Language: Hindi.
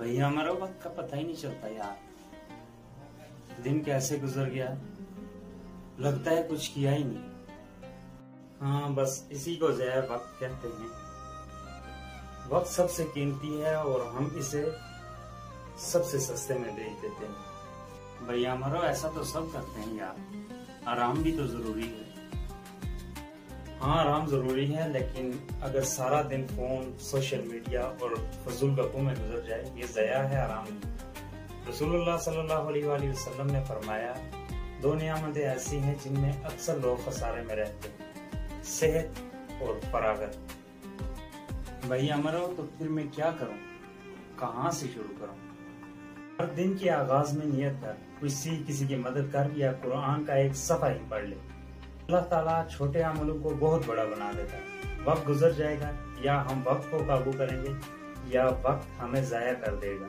भैया हमारा वक्त का पता ही नहीं चलता यार। दिन कैसे गुजर गया लगता है कुछ किया ही नहीं। हाँ बस इसी को ज़ाया वक्त कहते हैं। वक्त सबसे कीमती है और हम इसे सबसे सस्ते में बेच देते हैं। भैया हमारा ऐसा तो सब करते हैं यार, आराम भी तो जरूरी है। हाँ आराम जरूरी है, लेकिन अगर सारा दिन फोन, सोशल मीडिया और फजूल गप्पों में गुजर जाए ये ज़ाया है, आराम नहीं। रसूलुल्लाह सल्लल्लाहु अलैहि वसल्लम ने फरमाया, दो नियामतें ऐसी हैं जिनमें अक्सर लोग खसारे में रहते हैं, सेहत और फरागत। भैया मरो तो फिर मैं क्या करूं, कहाँ से शुरू करूं? हर दिन के आगाज में नियत कर, किसी की मदद कर या कुरान का एक सफ़ा ही पढ़ ले। अल्लाह ताला छोटे अमलों को बहुत बड़ा बना देता है। वक्त गुजर जाएगा, या हम वक्त को काबू करेंगे या वक्त हमें ज़ाया कर देगा।